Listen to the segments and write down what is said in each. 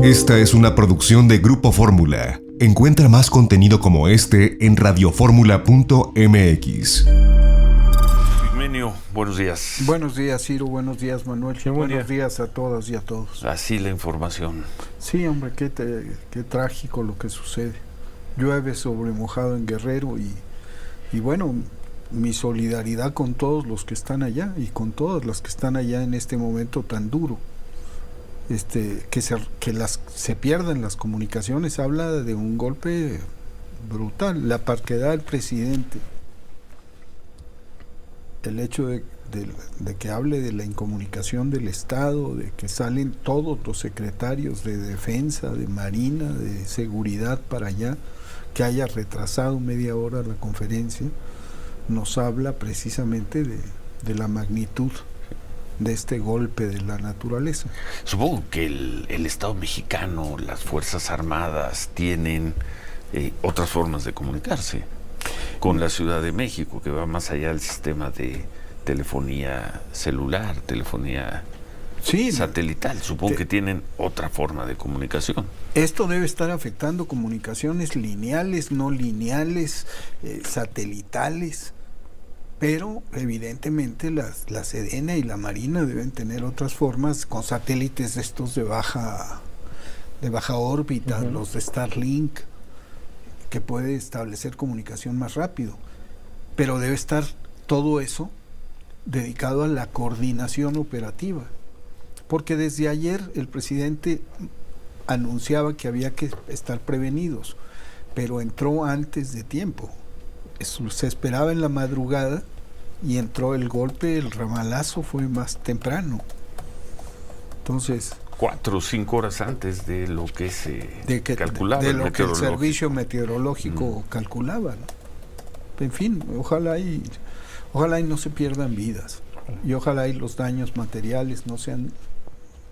Esta es una producción de Grupo Fórmula. Encuentra más contenido como este en radioformula.mx. Pigmenio, buenos días. Buenos días, Ciro. Buenos días, Manuel. Sí, buenos días a todas y a todos. Así la información. Sí, hombre, qué trágico lo que sucede. Llueve sobre mojado en Guerrero y bueno, mi solidaridad con todos los que están allá y con todas las que están allá en este momento tan duro. Que se pierdan las comunicaciones habla de un golpe brutal. La parquedad del presidente, el hecho de que hable de la incomunicación del Estado, de que salen todos los secretarios de defensa, de marina, de seguridad para allá, que haya retrasado media hora la conferencia, nos habla precisamente de la magnitud de este golpe de la naturaleza. Supongo que el Estado mexicano, las Fuerzas Armadas tienen otras formas de comunicarse con la Ciudad de México, que va más allá del sistema de telefonía celular, telefonía satelital. Supongo que tienen otra forma de comunicación. Esto debe estar afectando comunicaciones lineales, no lineales, satelitales. Pero evidentemente la Sedena y la Marina deben tener otras formas con satélites estos de baja órbita, los de Starlink, que puede establecer comunicación más rápido. Pero debe estar todo eso dedicado a la coordinación operativa. Porque desde ayer el presidente anunciaba que había que estar prevenidos, pero entró antes de tiempo. Se esperaba en la madrugada y entró el golpe, el ramalazo fue más temprano. Entonces 4 o 5 horas antes de lo que se calculaba. De lo que el servicio meteorológico calculaba, ¿no? En fin, ojalá y no se pierdan vidas. Y ojalá y los daños materiales no sean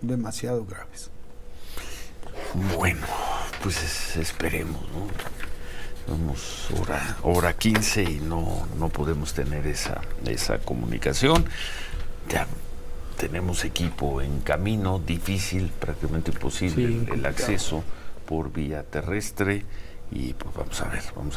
demasiado graves. Bueno, pues esperemos, ¿no? Vamos hora 15 y no podemos tener esa comunicación. Ya tenemos equipo en camino, difícil, prácticamente imposible el acceso por vía terrestre y pues vamos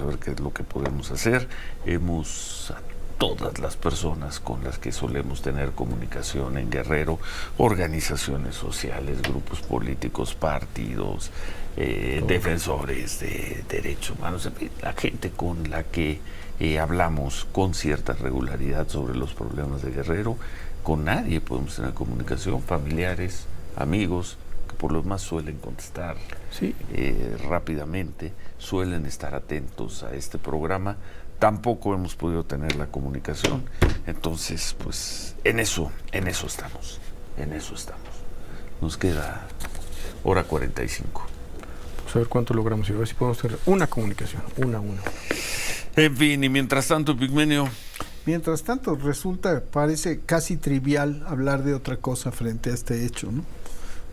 a ver qué es lo que podemos hacer. A todas las personas con las que solemos tener comunicación en Guerrero, organizaciones sociales, grupos políticos, partidos, defensores de derechos humanos, la gente con la que hablamos con cierta regularidad sobre los problemas de Guerrero. Con nadie podemos tener comunicación, familiares, amigos, que por lo demás suelen contestar rápidamente, suelen estar atentos a este programa. Tampoco hemos podido tener la comunicación, entonces pues en eso estamos. Nos queda hora 45. Pues a ver cuánto logramos y a ver si podemos tener una comunicación, una. En fin, y mientras tanto, Pigmenio. Mientras tanto, parece casi trivial hablar de otra cosa frente a este hecho, ¿no?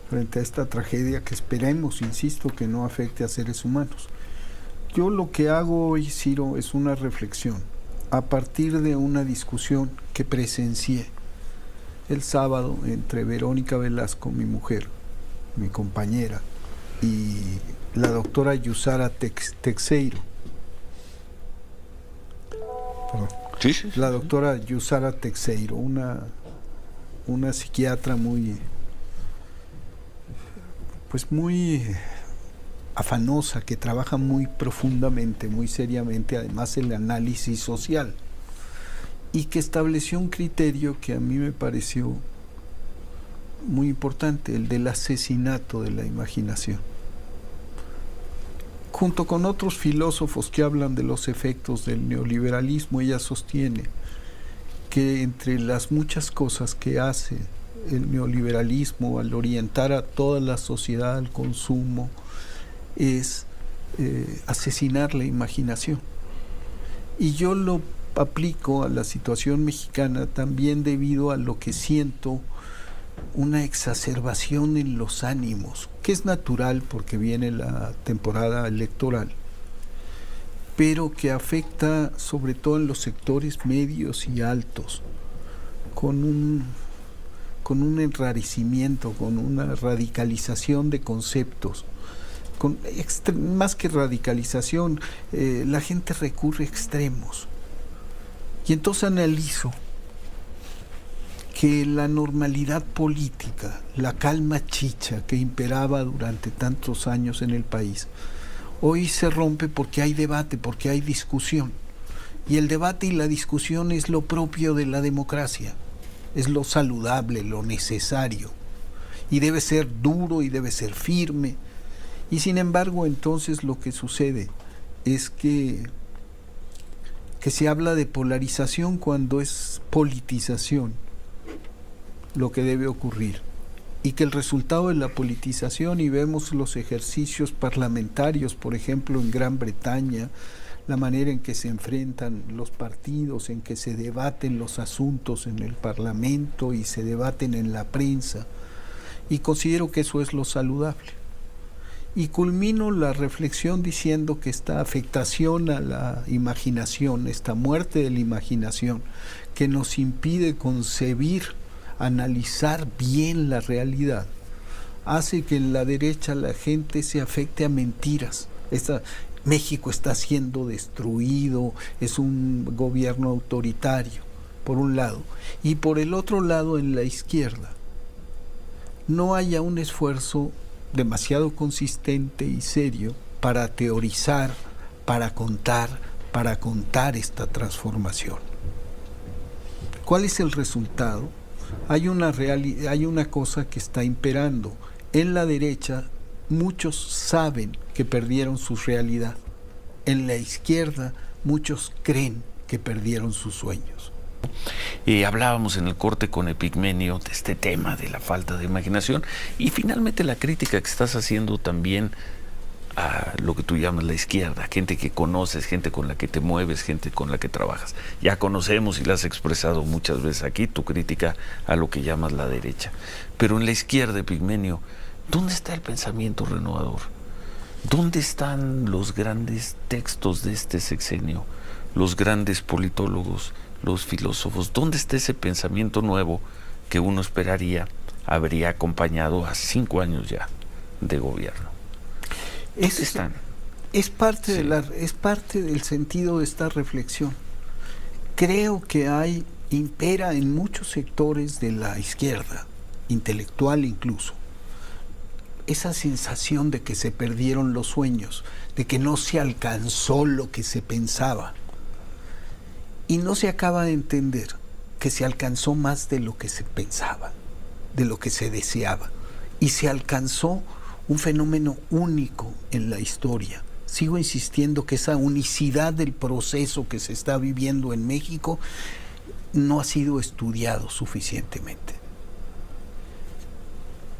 Frente a esta tragedia que esperemos, insisto, que no afecte a seres humanos. Yo lo que hago hoy, Ciro, es una reflexión a partir de una discusión que presencié el sábado entre Verónica Velasco, mi mujer, mi compañera, y la doctora Yusara Teixeiro. La doctora Yusara Teixeiro, una psiquiatra muy afanosa, que trabaja muy profundamente, muy seriamente, además el análisis social, y que estableció un criterio que a mí me pareció muy importante, el del asesinato de la imaginación. Junto con otros filósofos que hablan de los efectos del neoliberalismo, ella sostiene que entre las muchas cosas que hace el neoliberalismo al orientar a toda la sociedad al consumo es asesinar la imaginación. Y yo lo aplico a la situación mexicana también debido a lo que siento, una exacerbación en los ánimos, que es natural porque viene la temporada electoral, pero que afecta sobre todo en los sectores medios y altos, con con un enrarecimiento, con una radicalización de conceptos. Más que radicalización, la gente recurre a extremos. Y entonces analizo que la normalidad política, la calma chicha que imperaba durante tantos años en el país, hoy se rompe porque hay debate, porque hay discusión. Y el debate y la discusión es lo propio de la democracia, es lo saludable, lo necesario. Y debe ser duro y debe ser firme. Y sin embargo, entonces lo que sucede es que se habla de polarización cuando es politización lo que debe ocurrir, y que el resultado de la politización, y vemos los ejercicios parlamentarios, por ejemplo, en Gran Bretaña, la manera en que se enfrentan los partidos, en que se debaten los asuntos en el Parlamento y se debaten en la prensa, y considero que eso es lo saludable. Y culmino la reflexión diciendo que esta afectación a la imaginación, esta muerte de la imaginación, que nos impide concebir, analizar bien la realidad, hace que en la derecha la gente se afecte a mentiras. México está siendo destruido, es un gobierno autoritario, por un lado. Y por el otro lado, en la izquierda, no haya un esfuerzo demasiado consistente y serio para teorizar, para contar esta transformación. ¿Cuál es el resultado? Hay una cosa que está imperando. En la derecha, muchos saben que perdieron su realidad. En la izquierda, muchos creen que perdieron sus sueños. Hablábamos en el corte con Epigmenio de este tema de la falta de imaginación y finalmente la crítica que estás haciendo también a lo que tú llamas la izquierda, gente que conoces, gente con la que te mueves, gente con la que trabajas. Ya conocemos y la has expresado muchas veces aquí, tu crítica a lo que llamas la derecha. Pero en la izquierda, Epigmenio, ¿dónde está el pensamiento renovador? ¿Dónde están los grandes textos de este sexenio? Los grandes politólogos, los filósofos. ¿Dónde está ese pensamiento nuevo que uno esperaría habría acompañado a 5 años ya de gobierno? Es parte del sentido de esta reflexión. Creo que impera en muchos sectores de la izquierda, intelectual incluso, esa sensación de que se perdieron los sueños, de que no se alcanzó lo que se pensaba. Y no se acaba de entender que se alcanzó más de lo que se pensaba, de lo que se deseaba. Y se alcanzó un fenómeno único en la historia. Sigo insistiendo que esa unicidad del proceso que se está viviendo en México no ha sido estudiado suficientemente.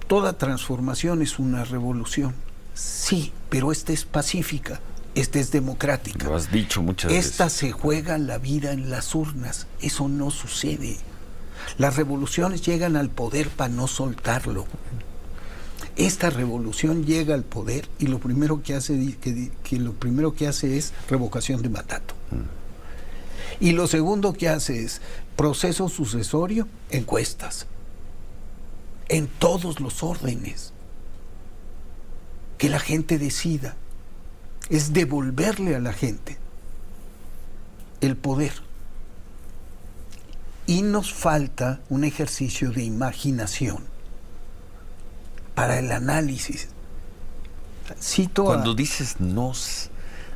Toda transformación es una revolución, sí, pero esta es pacífica, esta es democrática. Lo has dicho muchas veces. Esta se juega la vida en las urnas, eso no sucede. Las revoluciones llegan al poder para no soltarlo. Esta revolución llega al poder y lo primero que hace es revocación de mandato. Y lo segundo que hace es proceso sucesorio, encuestas, en todos los órdenes. Que la gente decida. Es devolverle a la gente el poder. Y nos falta un ejercicio de imaginación para el análisis. Cuando dices nos,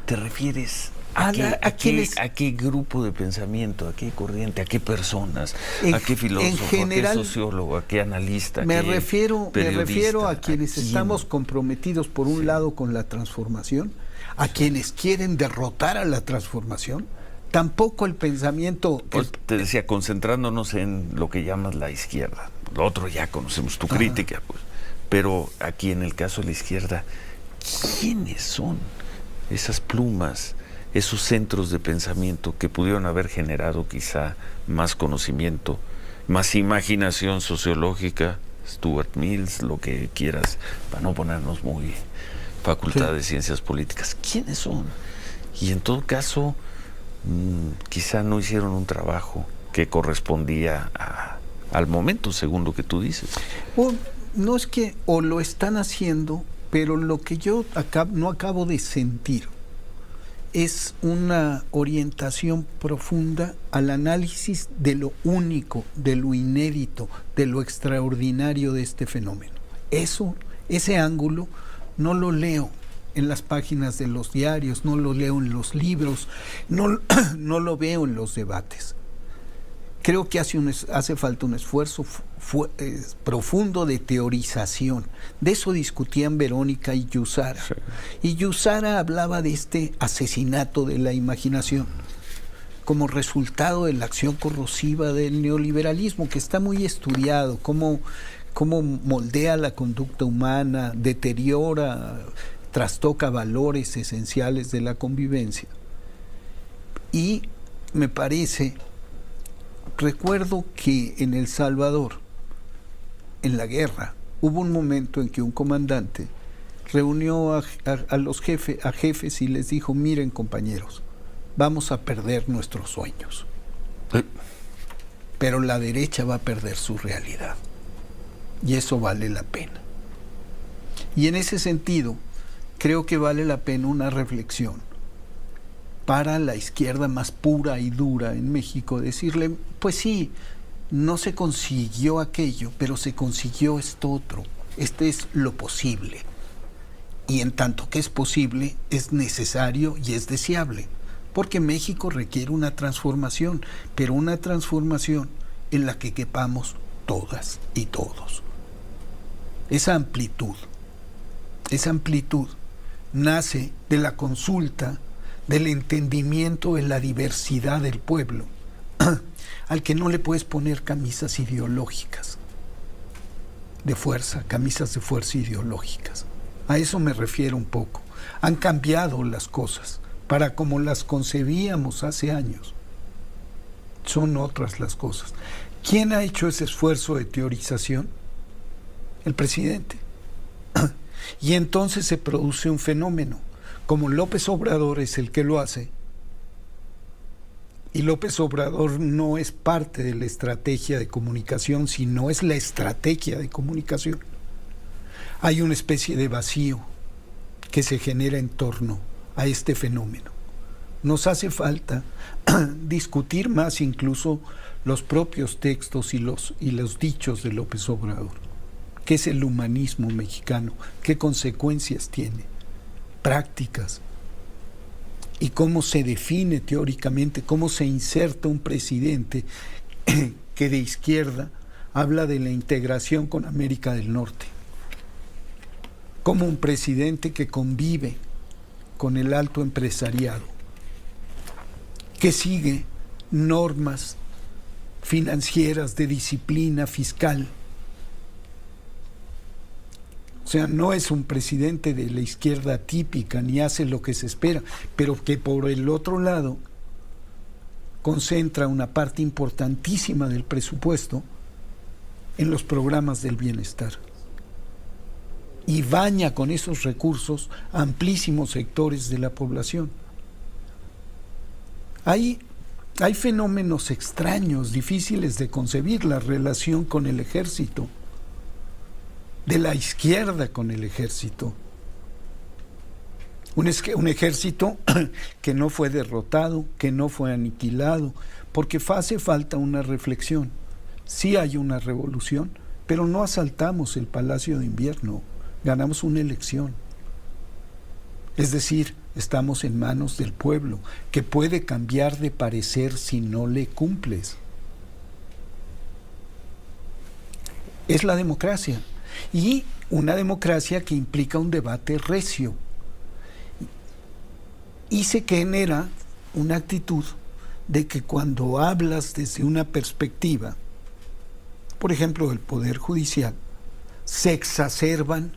¿te refieres a qué grupo de pensamiento, a qué corriente, a qué personas, a qué filósofo, general, a qué sociólogo, a qué analista? Me refiero a quienes estamos comprometidos por un lado con la transformación, a quienes quieren derrotar a la transformación. Tampoco el pensamiento... Pues te decía, concentrándonos en lo que llamas la izquierda. Lo otro ya conocemos tu crítica, pues. Pero aquí en el caso de la izquierda, ¿quiénes son esas plumas, esos centros de pensamiento que pudieron haber generado quizá más conocimiento, más imaginación sociológica, Stuart Mills, lo que quieras, para no ponernos muy Facultad de Ciencias Políticas? ¿Quiénes son? Y en todo caso, quizá no hicieron un trabajo que correspondía a al momento, según lo que tú dices. No es que o lo están haciendo, pero lo que yo no acabo de sentir es una orientación profunda al análisis de lo único, de lo inédito, de lo extraordinario de este fenómeno. Ese ángulo no lo leo en las páginas de los diarios, no lo leo en los libros, no lo veo en los debates. Creo que hace falta un esfuerzo profundo de teorización. De eso discutían Verónica y Yusara. Sí. Y Yusara hablaba de este asesinato de la imaginación como resultado de la acción corrosiva del neoliberalismo, que está muy estudiado, cómo moldea la conducta humana, deteriora, trastoca valores esenciales de la convivencia. Y me parece... Recuerdo que en El Salvador, en la guerra, hubo un momento en que un comandante reunió a los jefes y les dijo: miren, compañeros, vamos a perder nuestros sueños, pero la derecha va a perder su realidad, y eso vale la pena. Y en ese sentido, creo que vale la pena una reflexión para la izquierda más pura y dura en México, decirle: pues sí, no se consiguió aquello, pero se consiguió esto otro. Este es lo posible. Y en tanto que es posible, es necesario y es deseable. Porque México requiere una transformación, pero una transformación en la que quepamos todas y todos. Esa amplitud nace de la consulta, del entendimiento de la diversidad del pueblo, al que no le puedes poner camisas ideológicas de fuerza, camisas de fuerza ideológicas. A eso me refiero un poco. Han cambiado las cosas para como las concebíamos hace años. Son otras las cosas. ¿Quién ha hecho ese esfuerzo de teorización? El presidente. Y entonces se produce un fenómeno. Como López Obrador es el que lo hace, y López Obrador no es parte de la estrategia de comunicación, sino es la estrategia de comunicación, hay una especie de vacío que se genera en torno a este fenómeno. Nos hace falta discutir más incluso los propios textos y los dichos de López Obrador. ¿Qué es el humanismo mexicano? ¿Qué consecuencias tiene? Prácticas, y cómo se define teóricamente, cómo se inserta un presidente que de izquierda habla de la integración con América del Norte, como un presidente que convive con el alto empresariado, que sigue normas financieras de disciplina fiscal. O sea, no es un presidente de la izquierda típica, ni hace lo que se espera, pero que por el otro lado concentra una parte importantísima del presupuesto en los programas del bienestar. Y baña con esos recursos amplísimos sectores de la población. Hay fenómenos extraños, difíciles de concebir, la relación con el ejército, de la izquierda con el ejército. Un ejército que no fue derrotado, que no fue aniquilado, porque hace falta una reflexión. Sí hay una revolución, pero no asaltamos el Palacio de Invierno, ganamos una elección. Es decir, estamos en manos del pueblo, que puede cambiar de parecer si no le cumples. Es la democracia. Y una democracia que implica un debate recio. Y se genera una actitud de que cuando hablas desde una perspectiva, por ejemplo, del Poder Judicial, se exacerban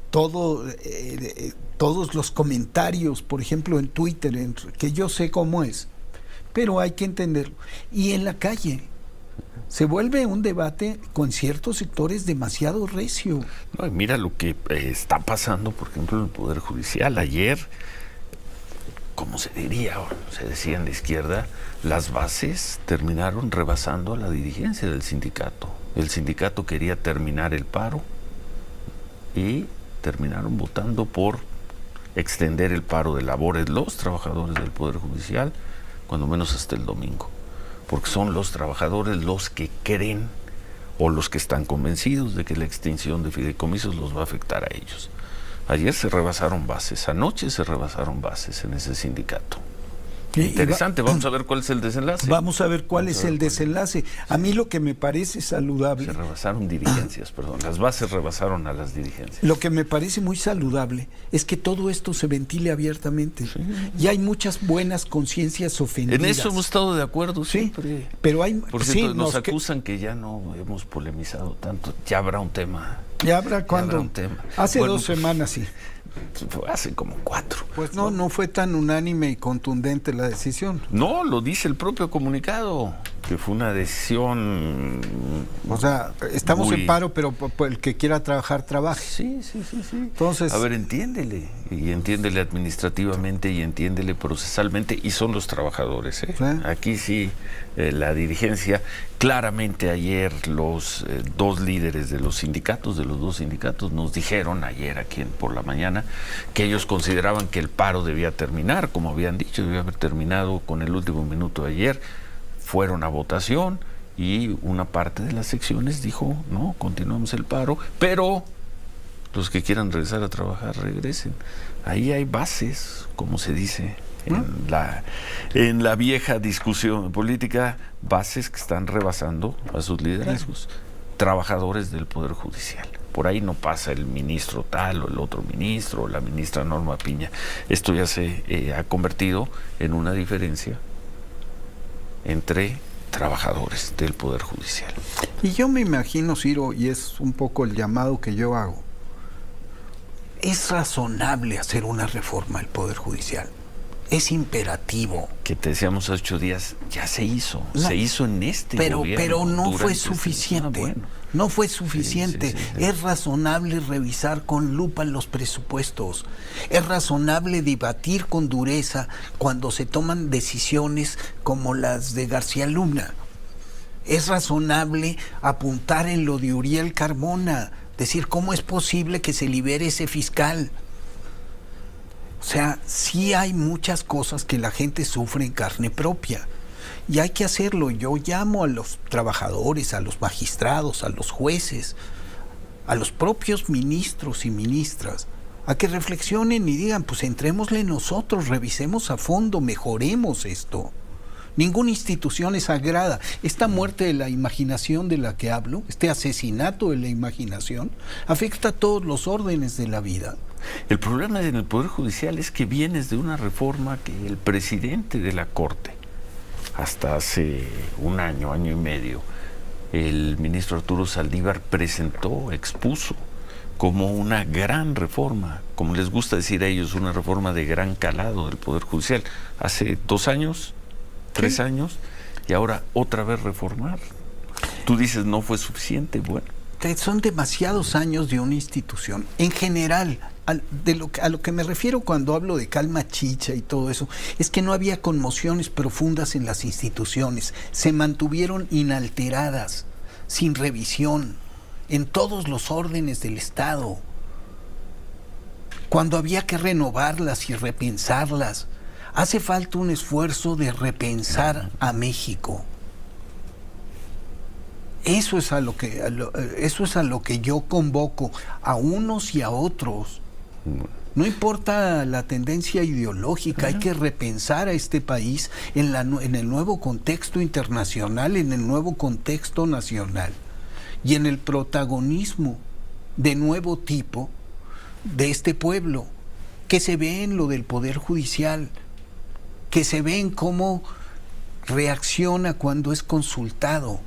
todos los comentarios, por ejemplo, en Twitter, que yo sé cómo es, pero hay que entenderlo. Y en la calle se vuelve un debate con ciertos sectores demasiado recio. No, y mira lo que está pasando, por ejemplo, en el Poder Judicial. Ayer como se diría, o se decía en la izquierda, las bases terminaron rebasando a la dirigencia del sindicato. El sindicato quería terminar el paro y terminaron votando por extender el paro de labores los trabajadores del Poder Judicial, cuando menos hasta el domingo, porque son los trabajadores los que creen o los que están convencidos de que la extinción de fideicomisos los va a afectar a ellos. Ayer se rebasaron bases, anoche se rebasaron bases en ese sindicato. Interesante, vamos a ver cuál es el desenlace. Vamos a ver cuál es el desenlace. A mí lo que me parece saludable... Se rebasaron dirigencias, perdón. Las bases rebasaron a las dirigencias. Lo que me parece muy saludable es que todo esto se ventile abiertamente. Sí. Y hay muchas buenas conciencias ofendidas. En eso hemos estado de acuerdo siempre. Sí, pero hay... Por cierto, nos acusan que ya no hemos polemizado tanto. Ya habrá un tema. ¿Ya habrá cuándo? Un tema. Hace 2 semanas, sí. Hace como 4. Pues no fue tan unánime y contundente la decisión. No, lo dice el propio comunicado, que fue una decisión... O sea, estamos en paro, pero el que quiera trabajar, trabaje. Sí. Entonces... A ver, entiéndele, y entiéndele administrativamente, y entiéndele procesalmente, y son los trabajadores, ¿eh? ¿Sí? Aquí sí, la dirigencia, claramente ayer los 2 líderes de los sindicatos, de los 2 sindicatos, nos dijeron ayer aquí por la mañana que ellos consideraban que el paro debía terminar, como habían dicho, debía haber terminado con el último minuto de ayer. Fueron a votación y una parte de las secciones dijo, no, continuamos el paro, pero los que quieran regresar a trabajar, regresen. Ahí hay bases, como se dice en la vieja discusión política, bases que están rebasando a sus liderazgos, trabajadores del Poder Judicial. Por ahí no pasa el ministro tal o el otro ministro o la ministra Norma Piña. Esto ya se ha convertido en una diferencia entre trabajadores del Poder Judicial. Y yo me imagino, Ciro, y es un poco el llamado que yo hago, es razonable hacer una reforma del Poder Judicial. Es imperativo. Que te decíamos hace 8 días, ya se hizo. Se hizo en este gobierno. Pero no fue suficiente. No fue suficiente. Sí. Es razonable revisar con lupa los presupuestos. Es razonable debatir con dureza cuando se toman decisiones como las de García Luna. Es razonable apuntar en lo de Uriel Carmona, decir cómo es posible que se libere ese fiscal. O sea, sí hay muchas cosas que la gente sufre en carne propia y hay que hacerlo. Yo llamo a los trabajadores, a los magistrados, a los jueces, a los propios ministros y ministras, a que reflexionen y digan, pues entrémosle nosotros, revisemos a fondo, mejoremos esto. Ninguna institución es sagrada. Esta muerte de la imaginación de la que hablo, este asesinato de la imaginación, afecta a todos los órdenes de la vida. El problema en el Poder Judicial es que vienes de una reforma que el presidente de la Corte, hasta hace un año y medio, el ministro Arturo Saldívar presentó, expuso como una gran reforma, como les gusta decir a ellos, una reforma de gran calado del Poder Judicial. Hace 2 años, 3 años, y ahora otra vez reformar. Tú dices, no fue suficiente, bueno. Son demasiados años de una institución. En general, a lo que me refiero cuando hablo de calma chicha y todo eso, es que no había conmociones profundas en las instituciones. Se mantuvieron inalteradas, sin revisión, en todos los órdenes del Estado. Cuando había que renovarlas y repensarlas, hace falta un esfuerzo de repensar a México. Eso es a lo que yo convoco a unos y a otros. No importa la tendencia ideológica, hay que repensar a este país en el nuevo contexto internacional, en el nuevo contexto nacional y en el protagonismo de nuevo tipo de este pueblo, que se ve en lo del Poder Judicial, que se ve en cómo reacciona cuando es consultado.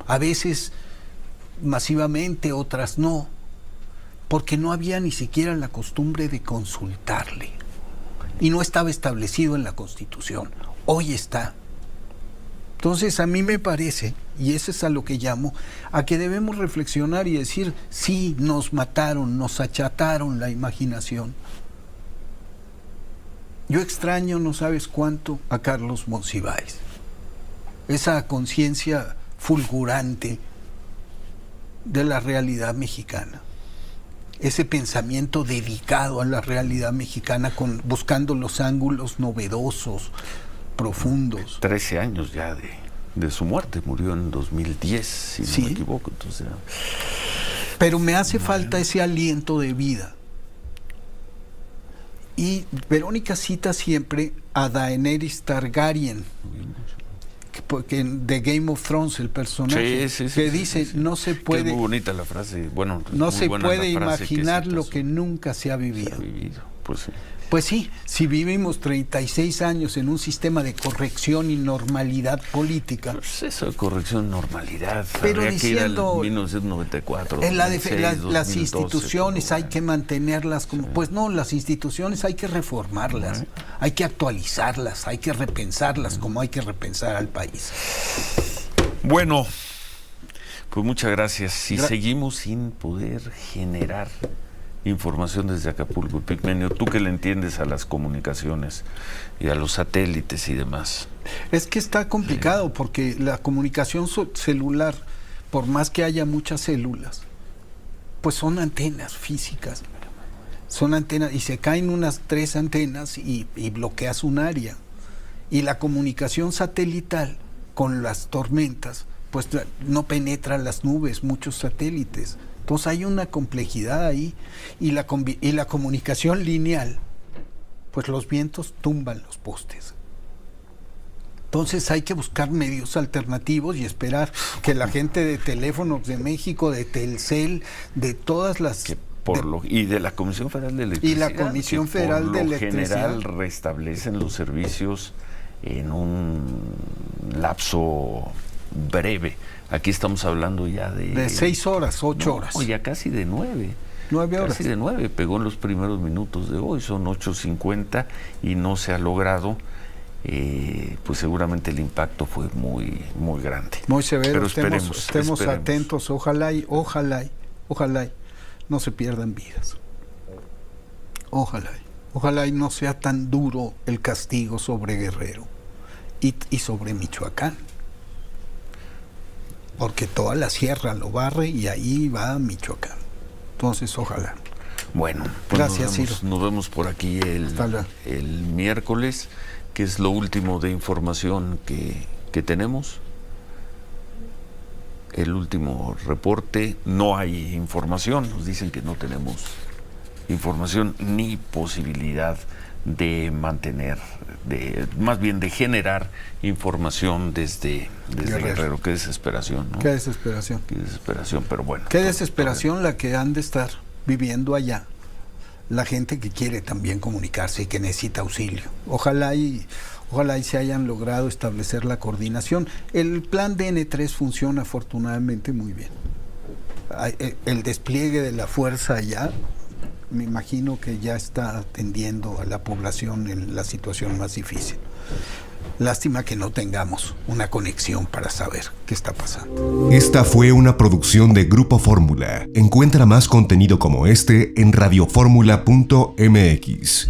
A veces masivamente, otras no, porque no había ni siquiera la costumbre de consultarle y no estaba establecido en la Constitución. Hoy está. Entonces a mí me parece, y eso es a lo que llamo, a que debemos reflexionar y decir, sí, nos mataron, nos achataron la imaginación, Yo extraño, no sabes cuánto, a Carlos Monsiváis. Esa conciencia fulgurante de la realidad mexicana. Ese pensamiento dedicado a la realidad mexicana, buscando los ángulos novedosos, profundos. 13 años ya de su muerte, murió en 2010, si Sí. no me equivoco. Entonces, Pero me hace falta ese aliento de vida. Y Verónica cita siempre a Daenerys Targaryen, que de Game of Thrones, el personaje, que dice, no se que es puede, muy bonita la frase. Bueno, no muy se buena puede la frase imaginar citas, lo que nunca se ha vivido. Pues sí. Pues sí, si vivimos 36 años en un sistema de corrección y normalidad política, Pues eso de corrección, normalidad. pero Habría que ir al diciendo 1994. en las 2012, instituciones todo. hay que mantenerlas como, pues no, las instituciones hay que reformarlas, hay que actualizarlas, hay que repensarlas como hay que repensar al país. Bueno, pues muchas gracias. Si seguimos sin poder generar información desde Acapulco, Epigmenio, tú que le entiendes a las comunicaciones y a los satélites y demás. Es que está complicado porque la comunicación celular, por más que haya muchas células, pues son antenas físicas. Son antenas y se caen unas 3 antenas y bloqueas un área. Y la comunicación satelital con las tormentas, pues no penetra las nubes, muchos satélites. Entonces hay una complejidad ahí y la comunicación lineal, pues los vientos tumban los postes. Entonces hay que buscar medios alternativos y esperar que la gente de Teléfonos de México, de Telcel, de todas las... Y de la Comisión Federal de Electricidad. Y la Comisión Federal de Electricidad. Por lo general restablecen los servicios en un lapso breve. Aquí estamos hablando ya de 6 horas, 8 horas. O ya casi de 9. 9 horas. Casi de 9. Pegó en los primeros minutos de hoy. Son 8:50 y no se ha logrado. Pues seguramente el impacto fue muy, muy grande. Muy severo. Pero estemos atentos. Ojalá y no se pierdan vidas. Ojalá y no sea tan duro el castigo sobre Guerrero y sobre Michoacán. Porque toda la sierra lo barre y ahí va Michoacán. Entonces, ojalá. Bueno, pues gracias, Ciro. Nos vemos por aquí el miércoles, que es lo último de información que tenemos. El último reporte, no hay información, nos dicen que no tenemos información ni posibilidad de mantener, más bien de generar información desde Guerrero. Qué desesperación, ¿no? Qué desesperación. Qué desesperación, pero bueno. Qué desesperación la que han de estar viviendo allá la gente que quiere también comunicarse y que necesita auxilio. Ojalá y se hayan logrado establecer la coordinación. El plan DN3 funciona afortunadamente muy bien. El despliegue de la fuerza allá, me imagino que ya está atendiendo a la población en la situación más difícil. Lástima que no tengamos una conexión para saber qué está pasando. Esta fue una producción de Grupo Fórmula. Encuentra más contenido como este en radioformula.mx.